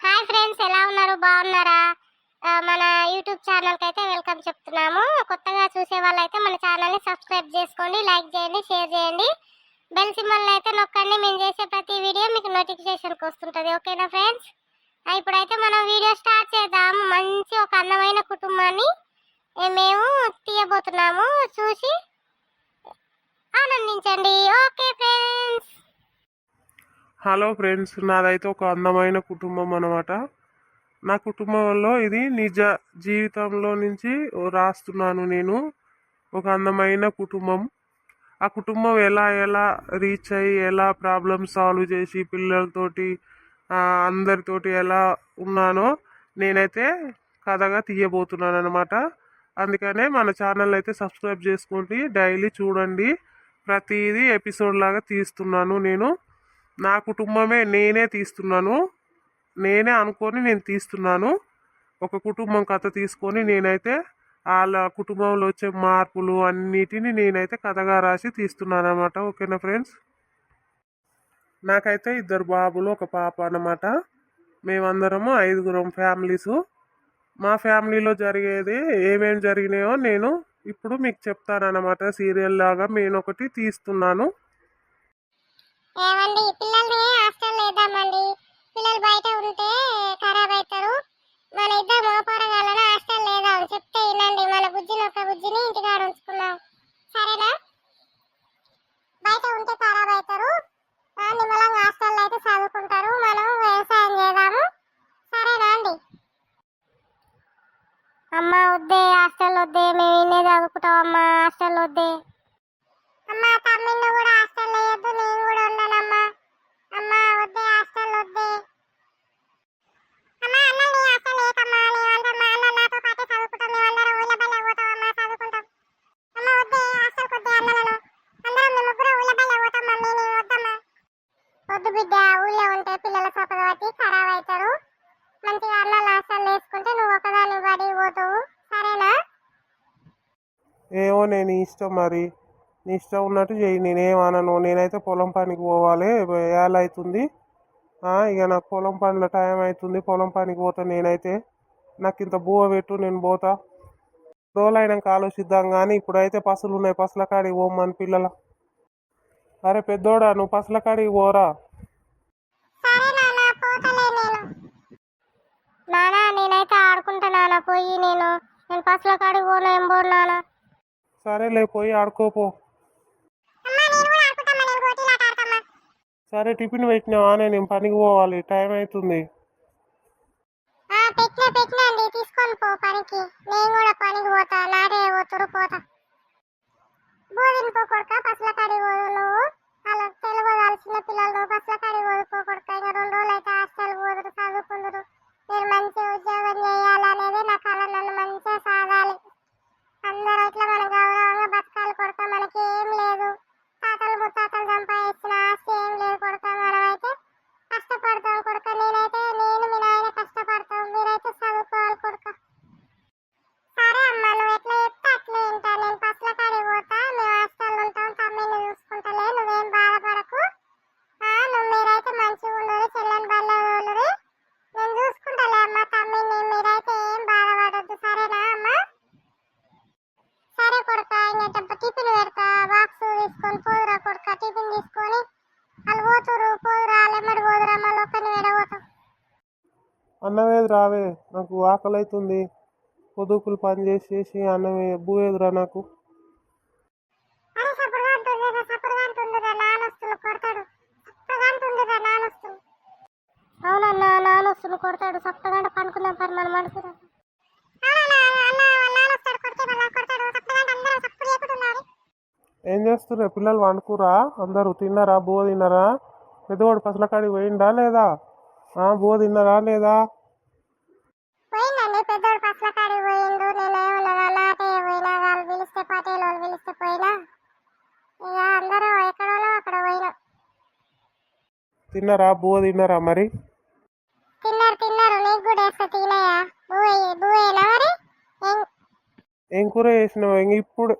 Hi friends, ఎలా ఉన్నారు? బాగున్నారా? మన యూట్యూబ్ ఛానల్కి అయితే వెల్కమ్ చెప్తున్నాము. కొత్తగా చూసే వాళ్ళైతే మన ఛానల్ని సబ్స్క్రైబ్ చేసుకోండి, లైక్ చేయండి, షేర్ చేయండి, బెల్ సింబల్ని అయితే నొక్కండి. మేము చేసే ప్రతి వీడియో మీకు నోటిఫికేషన్కి వస్తుంటుంది. ఓకేనా ఫ్రెండ్స్? ఇప్పుడైతే మనం వీడియో స్టార్ట్ చేద్దాము. మంచి ఒక అందమైన కుటుంబాన్ని మేము తీయబోతున్నాము. చూసి ఆనందించండి. Okay friends. హలో ఫ్రెండ్స్, నాదైతే ఒక అందమైన కుటుంబం అన్నమాట. నా కుటుంబంలో ఇది నిజ జీవితంలో నుంచి రాస్తున్నాను నేను. ఒక అందమైన కుటుంబం. ఆ కుటుంబం ఎలా ఎలా రీచ్ అయ్యి, ఎలా ప్రాబ్లమ్ సాల్వ్ చేసి, పిల్లలతోటి అందరితోటి ఎలా ఉన్నానో నేనైతే కథగా తీయబోతున్నాను అనమాట. అందుకనే మన ఛానల్ అయితే సబ్స్క్రైబ్ చేసుకోండి, డైలీ చూడండి. ప్రతిదీ ఎపిసోడ్ లాగా తీస్తున్నాను నేను. నా కుటుంబమే నేనే తీస్తున్నాను, నేనే అనుకొని నేను తీస్తున్నాను. ఒక కుటుంబం కథ తీసుకొని నేనైతే వాళ్ళ కుటుంబంలో వచ్చే మార్పులు అన్నిటిని నేనైతే కథగా రాసి తీస్తున్నాను అనమాట. ఓకేనా ఫ్రెండ్స్? నాకైతే 2 బాబులు, 1 పాప అన్నమాట. మేమందరము 5 ఫ్యామిలీసు. మా ఫ్యామిలీలో జరిగేది ఏమేమి జరిగినాయో నేను ఇప్పుడు మీకు చెప్తానన్నమాట. సీరియల్ లాగా నేను ఒకటి తీస్తున్నాను. ఏమండి, పిల్లల్ని హాస్టల్ వేద్దామండి. పిల్లలు బయట ఉంటే ఖరాబ్ అవుతారు. మన ఇద్దరు మోపరగాలను హాస్టల్ లేదాం. చెప్తే వినండి. మన బుజ్జిని ఒక బుజ్జిని ఇంటికాడ ఉంచుకున్నాం, సరేనా? బయట ఉంటే ఖరాబ్ అవుతారు. నిమ్మలంగా హాస్టల్లో అయితే చదువుకుంటారు. మనం వ్యవసాయం చేద్దాము, సరేనా అండి? అమ్మ వద్దే, హాస్టల్ వద్దే, మేము ఇన్నే చదువుకుంటాం. అమ్మ హాస్టల్ వద్దే. అమ్మ తమ్మిని కూడా హాస్టల్ వేయద్దు, నేను కూడా ఉన్నానమ్మా. అమ్మ వద్దే, హాస్టల్ వద్దే. అమ్మ అన్నల్ని హాస్టల్ వేయకమ్మా. మేమందరం మా అన్న నాతో పాటే చదువుకుంటాం. మేమందరం ఊళ్ళ బల్ల పోతాం అమ్మా, చదువుకుంటాం. అమ్మ వద్దే, హాస్టల్ వద్దే అన్నలను. అందరం మేము ముగ్గురు ఊళ్ళ బల్ల పోతాం మమ్మీ, నేను వద్దమ్మా. వద్దు బిడ్డ, ఊళ్ళో ఉంటే పిల్లల సోపద బట్టి ఖరాబ్ అవుతారు. మంచిగా అన్నలు హాస్టల్ వేసుకుంటే నువ్వు ఒకదాని బడి పోతావు, సరేనా? ఏమో నేను ఇష్టం, మరి నీ ఇష్టం ఉన్నట్టు చెయ్యి, నేనేమనను. నేనైతే పొలం పనికి పోవాలి, ఏళ్ళ అవుతుంది. ఇక నాకు పొలం పనుల టైం అవుతుంది, పొలం పనికి పోతా నేనైతే. నాకు ఇంత బువ్వ పెట్టు, నేను పోతా. రోజులు అయినాక ఆలోచిద్దాం, కానీ ఇప్పుడైతే పసులు ఉన్నాయి, పసుల కాడికి పోమని పిల్లల. అరే పెద్దోడా, నువ్వు పసుల కాడికి పోరా. నానా నేనైతే ఆడుకుంటా నాన్న, పోయి నేను పసుల కాడికి పోను, ఏం పోను నాన్న. సరేలే, పోయి ఆడుకోపో. సరే టిఫిన్ పెట్టినావా? నేను పనికి పోవాలి, టైం అవుతుంది. పెట్టినండి, తీసుకొని పో పనికి. నేను కూడా పనికి పోతా, నాడే పోతురు పోతా. బోధిని పోకొడక, పసుల కాడికి పోదు నువ్వు. అలా తెలుగు చిన్న పిల్లలు పసుల కాడికి పోదు పోకొడక. ఇంకా 2 రోజులు అయితే హాస్టల్ పోదురు, చదువుకుందరు. మీరు మంచి ఉద్యోగం చేయాలనేది నా కళ. నన్ను మంచిగా సాగాలి, అందరూ ఇట్లా మన గౌరవంగా బతకాలి కొడక. మనకి ఏం లేదు, తాతలు ముత్తాతలు సంపాదించిన ఆస్తి ఏం లేదు కొడక. మనమైతే కష్టపడతాం కొడక. నేను మీ నాయన కష్టపడతాం, మీరైతే చదువుకోవాలి కొడక. సరే అమ్మ, నువ్వు ఎట్లా చెప్తే అట్లే ఉంటా. నేను పసుల కాడికి పోతా, మేము హాస్టల్ ఉంటాం, తమ్మిని చూసుకుంటలే, నువ్వేం బాధపడకు. మీరైతే మంచిగా ఉండరు, చెల్లని బల్ల వాళ్ళురి. నేను చూసుకుంటలే అమ్మ తమ్మిని, మీరైతే ఏం బాధపడద్దు, సరేనా అమ్మ? సరే కొడుక, ఇంకా టిఫిన్ పెడతా, బాక్స్ తీసుకొని పోదురా కొడుక. టిఫిన్ తీసుకొని వాళ్ళు పోతురు, పోదురా, లెమ్మడి పోదురా, మళ్ళీ ఒక్కని ఎడబోతాం. అన్నమేది రావే, నాకు ఆకలి అవుతుంది. పొదుకులు పని చేసేసి అన్నమే బువేదిరా నాకు. అరే సపరుగా అంటుందిరా, నానొస్తులు కొడతాడు. సప్పగా అంటుందిరా, నానొస్తులు. అవునన్నా, నానొస్తులు కొడతాడు. సప్పగా పనుకుందాం పని, మనం అనుకుందాం. ఏం చేస్తుర్రే పిల్లలు? వండుకురా? అందరూ తిన్నారా? బువ్వ తిన్నారా? పెద్దవాడు పసల కాడికి పోయిందా లేదా? బువ్వ తిన్నారా లేదా? పోయిందండి, పెద్దోడు పసల కాడికి పోయిండు. నేనేమన్నా నాటే పోయినా, వాళ్ళు పిలిస్తే పటేలు వాళ్ళు పిలిస్తే పోయినా. ఇక అందరూ ఎక్కడోలో అక్కడ పోయినా. తిన్నారా? బువ్వ తిన్నారా మరి? తిన్నారు. నీకు కూడా వేస్తా, తినయా? బువ్వేనా మరి? ఏం కూర చేసినావు? ఇప్పుడు